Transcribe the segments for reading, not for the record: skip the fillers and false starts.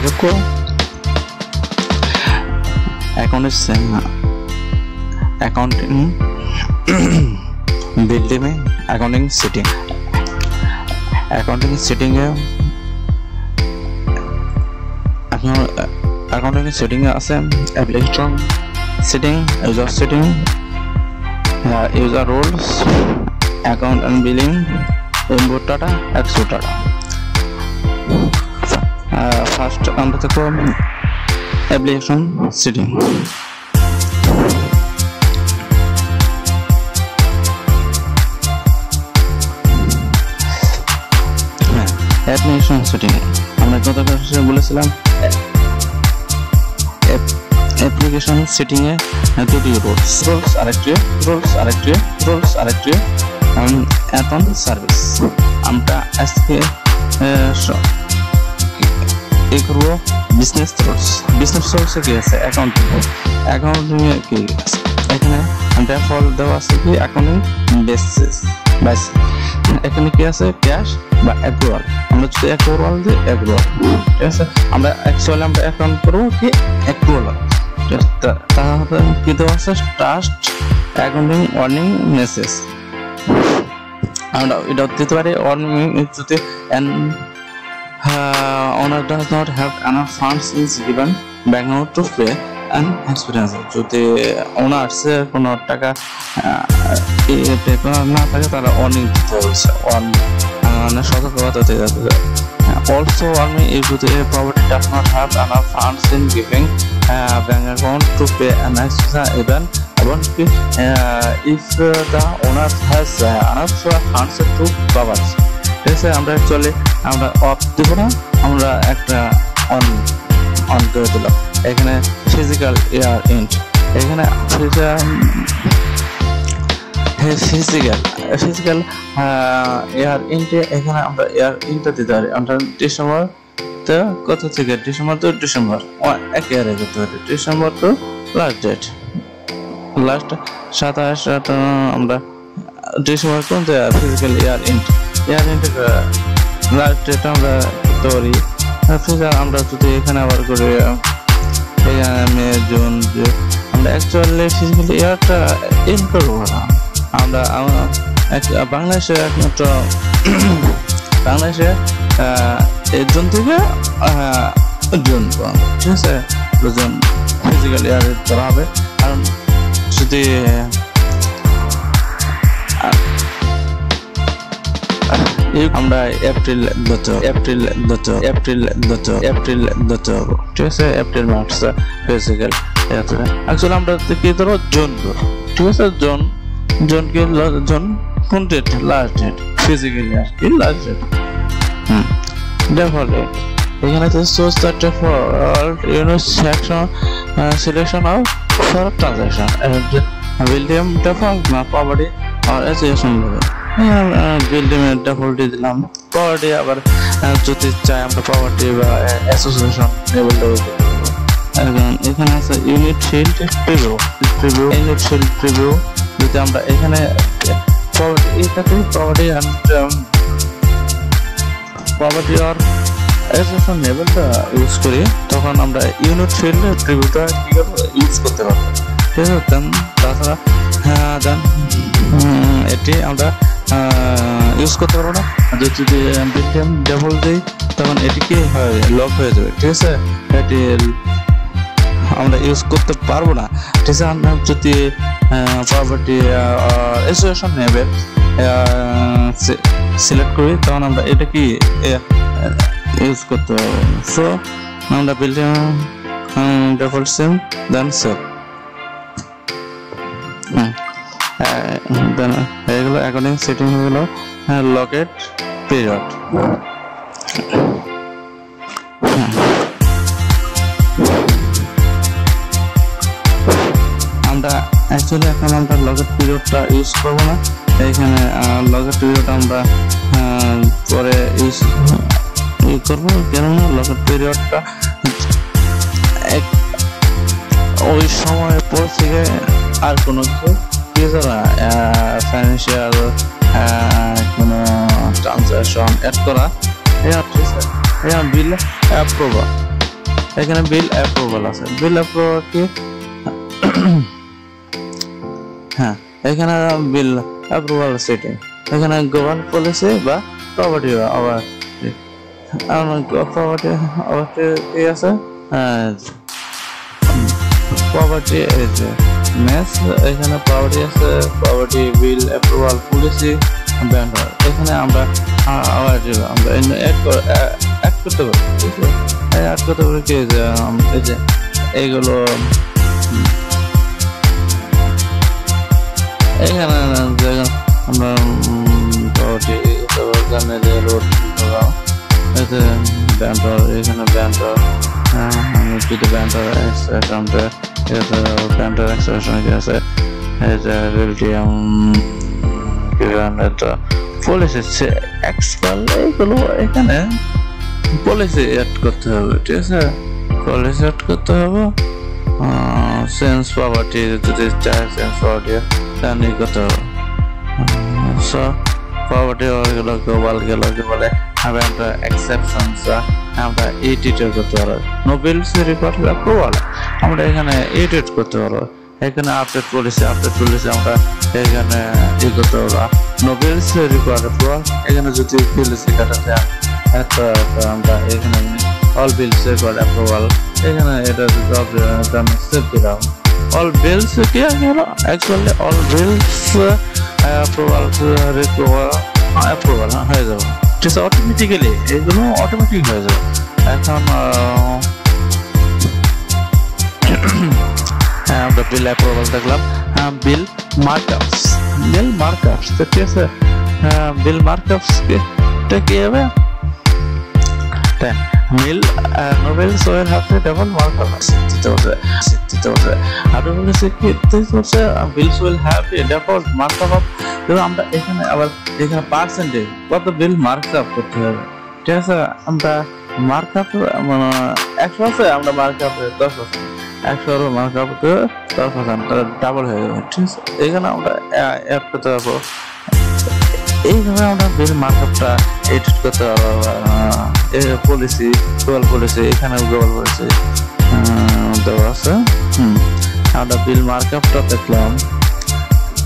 পার্থক্য accounting building में accounting setting है अकाउंटिंग सेटिंग আছে application setting user roles account and billing input data export data first আমরা দেখব एप्लीकेशन सेटिंग एप्लीकेशन सेटिंग আমরা কত কথা বলেছিলাম एप्लीकेशन सेटिंग এ দুটি রোলস আরেকটি এখন সার্ভিস আমরা আজকে एक रो बिजनेस सोर्स কি আছে অ্যাকাউন্টিং কি আছে এখানে ডিফল্ট দেওয়া আছে কি অ্যাকাউন্টিং বেসিস বাস এখানে কি আছে ক্যাশ বা অ্যাক্রুয়াল আমরা যদি অ্যাক্রুয়াল দিই অ্যাক্রুয়াল ঠিক আছে আমরা অ্যাকচুয়ালি আমরা অ্যাকাউন্ট করব কি অ্যাক্রুয়াল তাহলে কি দেওয়া আছে ট্রাস্ট অ্যাকাউন্টিং ওয়ার্নিং মেসেজ আমরা এটা দিতে পারি ওয়ার্নিং যদি owner does not have enough funds is given bank account to pay an expense যদি ওনার সে কোনো টাকা পেপার না থাকে তারা অনেক দিতে হচ্ছে মানে সতর্কতা দিতে যাচ্ছে also warning if the property does not have enough funds in giving bank account to pay an expense even if the owner has enough funds to cover ऐसे আমরা एक्चुअली আমরা অফ দেব না আমরা একটা অন করে দিলাম এখানে ফিজিক্যাল ইয়ার এন্ড এখানে ফিজিক্যাল ইয়ার এন্ডে এখানে আমরা ইয়ার এন্ডটা দিতে পারি আমরা ডিসেম্বর তো কত থেকে ডিসেম্বর তো ডিসেম্বর এক ইয়ারে করতে পারি ডিসেম্বর তো লাস্ট 27 আমরা ডিসেম্বর কোন physical year end last date আমরা তৈরি ফিগার আমরা যদি এখানে আবার করে মে জুন আমরা অ্যাকচুয়ালি ফিজিক্যাল ইয়ারটা এন্ড করবো না আমরা বাংলাদেশে একমাত্র বাংলাদেশে জুন থেকে জুন ঠিক আছে জুন ফিজিক্যাল ইয়ার করা হবে কারণ যদি আমরা এপ্রিল ঠিক আছে এপ্রিল মার্চ ফিজিক্যাল অ্যাকচুয়ালি আমরা কি ধরো জুন ঠিক আছে জুন কি জুন কোন date last date physical year কি লাস্ট ডেট দেখো এখানে তো source the default section selection of for transaction building default না প্রপার্টি আর অ্যাসোসিয়েশন বিল্ডিং এর ডিফল্ট দিলাম প্রপার্টি আবার যদি চাই আমরা প্রপার্টি বা অ্যাসোসিয়েশন লেভেল দেব এখানে আছে ইউনিট ফিল্ড প্রিভিউ যদি আমরা এখানে এটাতে প্রপার্টি আর অ্যাসোসিয়েশন লেভেলটা ইউজ করি তখন আমরা ইউনিট ফিল্ড প্রিভিউটা কি করব ইউজ করতে পারবো ঠিক আছে তাছাড়া দেন এটি আমরা ইউজ করতে পারবো না যদি বিল্ডিং ডবল দেই তখন এটি কি হয় লক হয়ে যাবে ঠিক আছে এটি আমরা ইউজ করতে পারবো না ঠিক আছে আমরা যদি প্রপার্টি অ্যাসোসিয়েশন নেবে সিলেক্ট করি তখন আমরা এটা কি ইউজ করতে পারবো সো আমরা বিল্ডিং ডিফল্ট সেম দেন সেভ এগুলো অ্যাকাউন্টিং সেটিং হলো লকেট পিরিয়ড আমরা অ্যাকচুয়ালি এখন আমরা লকেট পিরিয়ডটা ইউজ করব না এখানে লকেট পিরিয়ড আমরা পরে ইউজ করব কেননা লকেট পিরিয়ডটা ওই সময় পর থেকে আর কোনো কিছু ফাইন্যান্সিয়াল কোনো ট্রানজাকশন অ্যাড করা বিল অ্যাপ্রুভাল এখানে বিল অ্যাপ্রুভাল আছে। বিল অ্যাপ্রুভাল কি? হ্যাঁ, এখানে বিল অ্যাপ্রুভাল সেটিং, এখানে গ্লোবাল পলিসি বা প্রপার্টি আবার প্রপার্টি কি আছে, প্রপার্টি এই যে ম্যাচ, এখানে প্রপার্টি আছে, প্রপার্টি বিল অ্যাপ্রুভাল পলিসি ব্যান্ডার। এখানে আমরা আবার আমরা অ্যাড করতে পারি, ঠিক আছে? অ্যাড করতে পারি কি যে এই যে এইগুলো এখানে আমরা প্রপার্টি রোড এতে ব্যান্ডার, এখানে ব্যান্ডার যদি ব্যান্ডার অ্যাকাউন্টে ব্যান্ডার এক্সপ্রেশন কি আছে, এই যে রিলটিয়াম পলিসি এক্সপাল, এইগুলো এখানে পলিসি অ্যাড করতে হবে, ঠিক আছে? পলিসি অ্যাড করতে হবে। সেন্স প্রপার্টি যদি চায় সেন্স প্রপার্টি তাহলে করতে হবে। সো প্রপার্টি গেলো গ্লোবাল গেলো কি বলে আমরা এক্সেপশনস আমরা এডিট করতে পারবো। নো বিলস রিকোয়ার্ড অ্যাপ্রুভাল আমরা এখানে এডিট করতে পারবো। এখানে আপডেট পলিসি আমরা এখানে ই করতে পারবো। নো বিলস রিকোয়ার্ড অ্যাপ্রুভাল এখানে যদি পলিসি কাটাতে আমরা এখানে অল বিলস রিকোয়ার্ড অ্যাপ্রুভাল এখানে এটা সেভ দিলাম। অল বিলস কি হলো অ্যাকচুয়ালি অল বিলস অ্যাপ্রুভাল হয়ে যাবে, ঠিক আছে? অটোমেটিক্যালি এগুলো অটোমেটিক হয়ে যাবে। এখন আমরা বিল অ্যাপ্রুভাল দেখলাম। বিল মার্কআপস, ঠিক আছে? বিল মার্কআপস কি হবে? মিল নোবেলস will have to double markups দিতে হবে। আর বলেছে কি হচ্ছে bills will have a double markup. তো আমরা এখানে আবার এখানে পার্সেন্টেজ কত বিল মার্কআপ করতে হবে, ঠিক আছে? আমরা মার্কআপ 100 আছে, আমরা মার্কআপ 10%, 100 মার্কআপ 10%, তাহলে ডাবল হয়ে যাবে, ঠিক আছে? এখানে আমরা অ্যাড করতে পারবো। এইভাবে আমরা বিল মার্কআপটা এডিট করতে পারবো। পলিসি গ্লোবাল পলিসি, এখানে গ্লোবাল পলিসি দেওয়া আছে। আমরা বিল মার্কআপটা দেখলাম।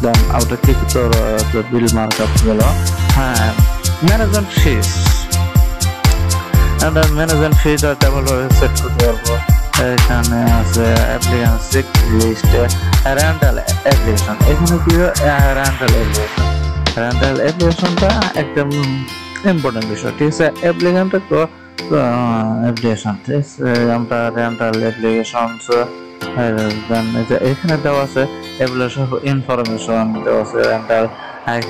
দেন আমরা কি করতে পারবো? বিল মার্কআপ গেল। হ্যাঁ, ম্যানেজমেন্ট ফিস, আমরা ম্যানেজমেন্ট ফিটা ডাবল সেট করতে পারবো। এখানে আছে application check list, rental application. এখানে কি রেন্টাল অ্যাপ্লিকেশনটা একদম ইম্পর্টেন্ট বিষয়, ঠিক আছে? অ্যাপ্লিকেশনটা অ্যাপ্লিকেশন, ঠিক আছে? আমরা রেন্টাল অ্যাপ্লিকেশন এখানে দেওয়া আছে অ্যাপ্লিকেশন ইনফরমেশন দেওয়া আছে, রেন্টাল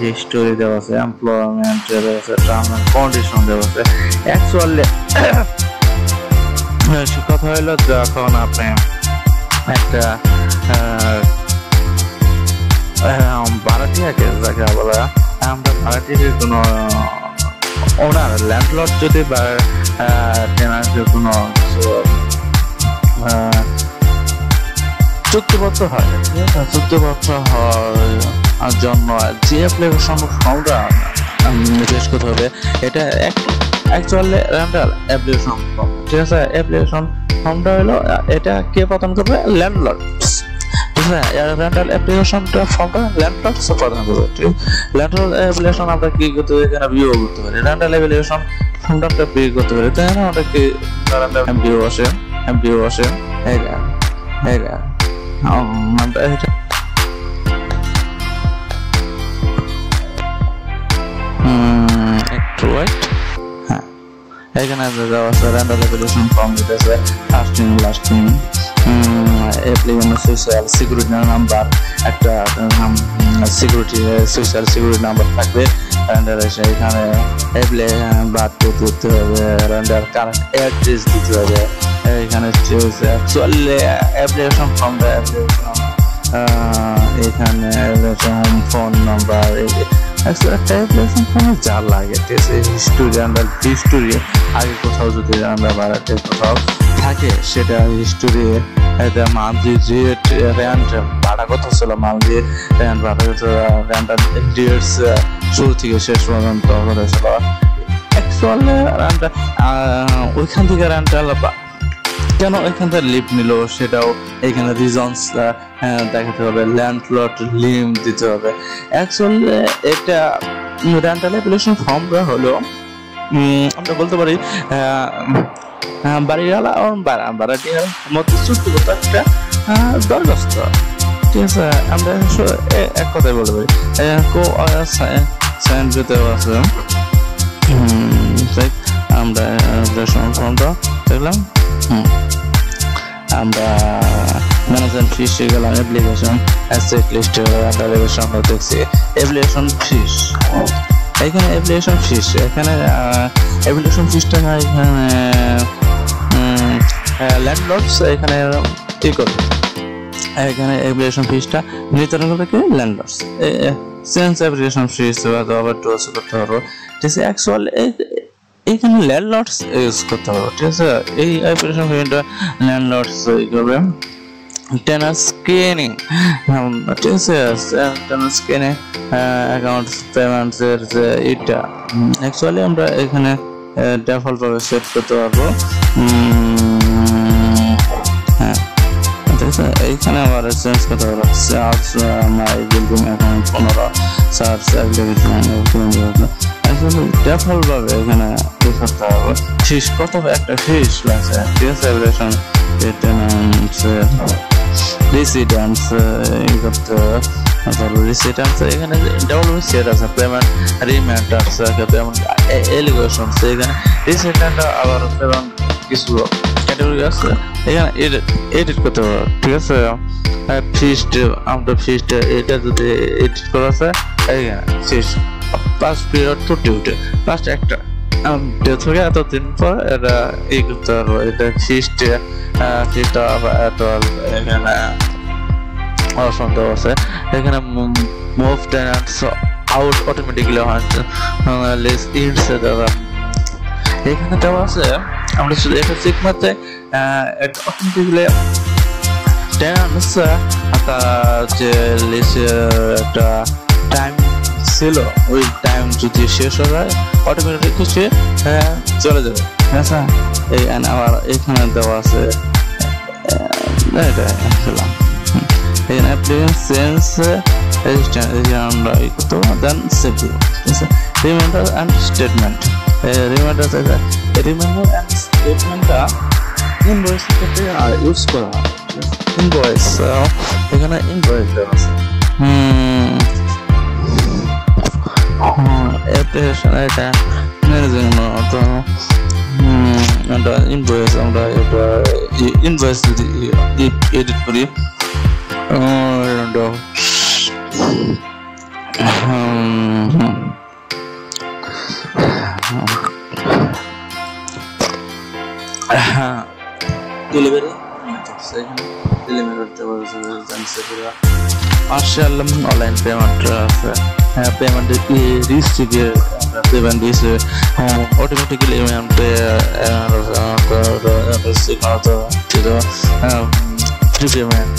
হিস্টোরি দেওয়া আছে, এমপ্লয়মেন্ট দেওয়া আছে, টার্ম এন্ড কন্ডিশন দেওয়া আছে। অ্যাকচুয়ালি কথা হলো যখন আপনি একটা ভাড়াটিয়াকে যাকে বলা, আমরা ভাড়াটিয়াকে কোনো ওনার ল্যান্ডলর্ড যদি বা টেনান্টের কোনো চুক্তিবদ্ধ হয়, চুক্তিবদ্ধ হওয়ার জন্য যে অ্যাপ্লিকেশন ফর্মটা শেষ করতে হবে, এটা অ্যাকচুয়ালি রেন্টাল অ্যাপ্লিকেশন ফর্ম, ঠিক আছে? অ্যাপ্লিকেশন ফর্মটা হলো এটা কে প্রদান করবে? ল্যান্ডলর্ড, ঠিক আছে? রেন্টাল অ্যাপ্লিকেশনটা ফর্মটা ল্যান্ডলর্ড প্রদান করবে, ঠিক? ল্যান্ডলর্ড অ্যাপ্লিকেশন আমরা কি করতে পারি? এখানে ভিউ করতে পারি। রেন্টাল অ্যাপ্লিকেশন ফর্মটা আমরা পে করতে পারি, তাই না? আমরা কি ভিউ আসে আমরা একটু ওয়েট। হ্যাঁ, এখানে দেওয়া আছে রেন্টাল অ্যাপ্লিকেশন ফর্ম দিতেছে ফার্স্টিং লাস্টিং অ্যাপ্লিকেশন সোশ্যাল সিকিউরিটি নাম্বার, একটা সিকিউরিটি সোশ্যাল সিকিউরিটি নাম্বার থাকবে। রেন্টাল এখানে বাদ দিতে হবে, রেন্টাল কারেন্ট অ্যাড্রেস দিতে হবে। এখানে অ্যাকচুয়ালি অ্যাপ্লিকেশন ফর্মটা এখানে ফোন নাম্বার একটা অ্যাপ্লিকেশন ফর্মে যা লাগে, ঠিক আছে? হিস্টোরি আগে কোথাও যদি আমরা বাড়াতে কোথাও থাকে সেটা হিস্টোরি, মান্থলি যে রেন্ট ভাড়া কত ছিল, মান্থলি রেন্ট ভাড়া কত, রেন্টাল ডেটস শুরু থেকে শেষ পর্যন্ত করেছিল। অ্যাকচুয়ালি ওইখান থেকে রেন্টাল কেন এখান থেকে লিভ নিল সেটাও এখানে রিজনস দেখাতে হবে, ল্যান্ডলর্ড লিম দিতে হবে। অ্যাকচুয়ালি একটা রেন্টাল অ্যাপ্লিকেশন ফর্মটা হলো আমরা বলতে পারি বাড়িওয়ালা আর ভাড়াটিয়ার মধ্যে চুক্তিগত একটা দরখাস্ত, ঠিক আছে। আমরা এক কথায় বলতে পারি সাইন দিতে আছে। আমরা ফর্মটা দেখলাম, আমরা ম্যানেজমেন্ট ফিস গেলাম, অ্যাপ্লিকেশন অ্যাসেট লিস্ট অ্যাপ্লিকেশন দেখছি অ্যাপ্লিকেশন ফিস। এখানে অ্যাপ্লিকেশন ফিস, এখানে অ্যাপ্লিকেশন ফিসটা এখানে ল্যান্ডলর্ডস এখানে কি করবে, এখানে অ্যাপ্লিকেশন ফিসটা নির্ধারণ করবে কি ল্যান্ডলর্ডস। সেন্স অ্যাপ্লিকেশন ফিস আবার টোস করতে হবে, ঠিক আছে। অ্যাকচুয়াল এখানে ল্যান্ডলর্ডস ইউজ করতে হবে, ঠিক আছে। এই অ্যাপ্লিকেশন ফিসটা ল্যান্ডলর্ডস করবে। টেনার স্ক্যানিং, ঠিক আছে। টেনার স্ক্যানিং অ্যাকাউন্ট পেমেন্টসের যে এটা অ্যাকচুয়ালি আমরা এখানে ডিফল্ট ভাবে সেট করতে পারবো। হ্যাঁ, ঠিক আছে। এইখানে আবার চেঞ্জ করতে পারবো। চার্জ মাই বিল্ডিং অ্যাকাউন্ট 15 চার্জ ডিফল্ট ভাবে এখানে করতে হবে। ফিস কত একটা ফিস আছে, ঠিক আছে। অ্যাপ্লিকেশন রেসিডেন্স করতে রেসিডেন্স এখানে ডাবল সেট আছে, পেমেন্ট রিমাইন্ডার্স পেমেন্ট এলিগেশন এখানে রেসিডেন্ট আবার পেমেন্ট কিছু ক্যাটাগরি আছে এখানে এডিট করতে হবে, ঠিক আছে। ফিস্ট আমরা ফিস্ট এটা যদি এডিট করা আছে এখানে first pass period to duty last একটা ডেট থেকে এতদিন পর এটা এই করতে পারবো। এটা ফিস্ট ফিস্ট এখানে অপশন দেওয়া আছে। এখানে মুভ টেনান্টস আউট অটোমেটিক্যালি এখানে দেওয়া আছে। আমরা শুধু এটা চেক মারতে অটোমেটিক্যালি টেনান্টস যে একটা টাইম ছিল ওই টাইম যদি শেষ হয়ে যায় অটোমেটিক সে চলে যাবে, আচ্ছা। এই আবার এখানে দেওয়া আছে এটা এখানে অ্যাপ্লিকেশন সেন্স রেজিস্ট্যান্স আমরা এই করতে দেন সেভ দিব, ঠিক আছে। Reminder and statement, reminder and স্টেটমেন্টটা ইনভয়েসের ক্ষেত্রে ইউজ করা হয়। ইনভয়েস এখানে ইনভয়েস দেওয়া আছে। অ্যাপ্লিকেশন এটা ম্যানেজিং তো এটা ইনভয়েস আমরা এটা ইনভয়েস যদি এডিট করি ডেলিভারি অনলাইন পেমেন্ট আছে, পেমেন্ট রিসিভে পেমেন্ট দিয়েছে automatically prepayment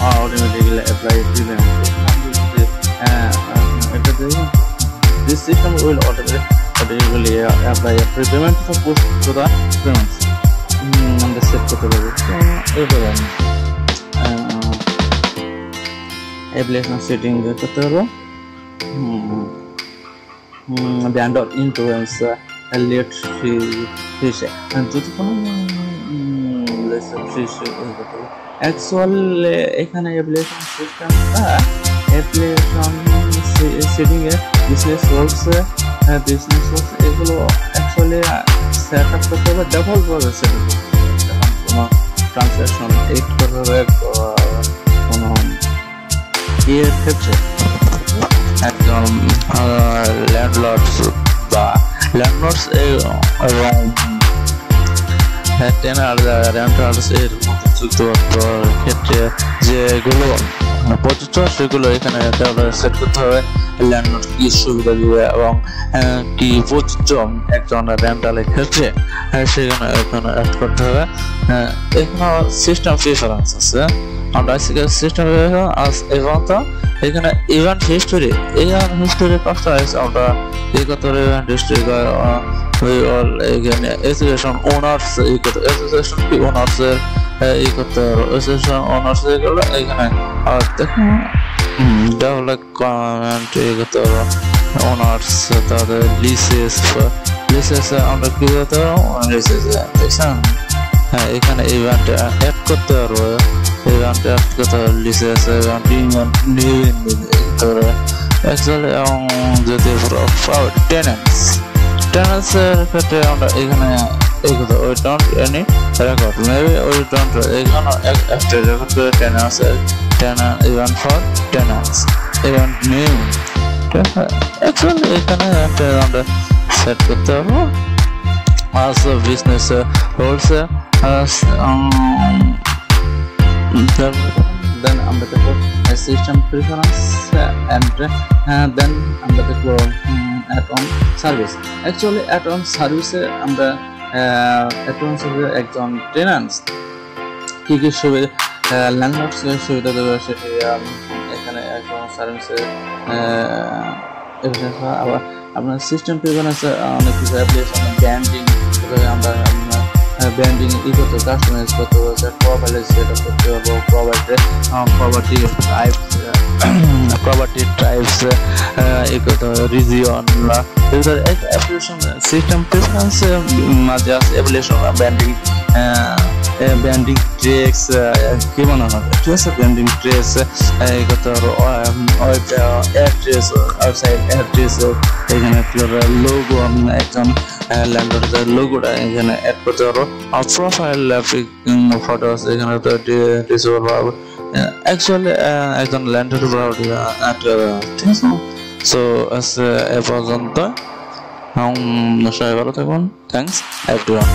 automatically apply prepayment. This system will automatically apply a prepayment for post to the payments. And the set application setting করতে হবে। ব্যান্ড অফ ইনফ্লুয়েন্স late ফিস যদি কোনো ফিস actual এখানে application সিস্টেমটা application setting এ business source এগুলো actually set up করতে হবে default ভাবে সেট আপ করতে হবে। যখন কোনো ট্রানজ্যাকশন এড করতে হবে কোনো এর ক্ষেত্রে একদম ল্যান্ডলর্ডস বা ল্যান্ডলর্ডস এবং টেনার রেন্টার্স এর ক্ষেত্রে যেগুলো প্রযোজ্য সেগুলো এখানে সেট করতে হবে। ল্যান্ডলর্ড কি সুবিধা দিবে এবং কি প্রযোজ্য একজন রেন্টালের ক্ষেত্রে সেখানে এখানে অ্যাড করতে হবে। এখানে সিস্টেম প্রিফারেন্স আছে, আমরা সিস্টেম এবং এখানে ইভেন্ট হিস্টোরি কাজটা আছে আমরা এই কত ইভেন্ট হিস্টোরি এখানে অ্যাসোসিয়েশন ওনার্স অ্যাসোসিয়েশন কি ওনার্স এর এই করতে পারো অ্যাসোসিয়েশন ওনার্স এগুলো এখানে আর দেখুন ডেভেলপমেন্ট এই করতে পারো ওনার্স তাদের লিসেস আমরা কি করতে পারো লিসেস দেখছেন হ্যাঁ এখানে ইভেন্ট অ্যাড করতে পারবো ইভেন্ট অ্যাড করতে পারো লিসেস অ্যাকচুয়ালি এবং যদি টেনেন্টস এর ক্ষেত্রে আমরা এখানে এই কথা ওই ডোন্ট এনি রেকর্ড মেবি ওই ডোন্ট এখানে একটা রেকর্ড করে tenets event for tenets event name actually এখানে আমরা সেট করতে পারবো as a business rules then আমরা দেখব সিস্টেম প্রেফারেন্স and then আমরা দেখব add on service actually add on service আমরা add on service একজন টেন্যান্টস কি কি সুবিধা ল্যান্ডলর্ডস সুবিধা দেবে সেটি এখানে add on service আবার আপনার সিস্টেম প্রেফারেন্স অনেক কিছু অ্যাপ্লিকেশন ব্র্যান্ডিং আমরা ব্র্যান্ডিং ই করতে কাস্টমাইজ করতে হবে প্রোফাইল সেটআপ করতে হবে প্রপার্টি টাইপস ই করতে হবে রিজিয়ন এগুলো অ্যাপ্লিকেশন সিস্টেম প্রেফারেন্স মাঝে আছে অ্যাপ্লিকেশন ব্র্যান্ডিং ট্রেক্স কি মনে হয় ঠিক আছে ব্র্যান্ডিং ট্রেক্স এই করতে হবে অ্যাড্রেস আউটসাইড অ্যাড্রেস এখানে লোগো একজন ল্যান্ডলর্ডের লোগোটা এখানে অ্যাড করতে পারো আর প্রোফাইল ফটোস এখানে ডিসেবল হবে অ্যাকচুয়ালি একজন ল্যান্ডলর্ড ঠিক আছে সো এ পর্যন্ত সবাই ভালো থাকুন থ্যাঙ্কস এভরিওয়ান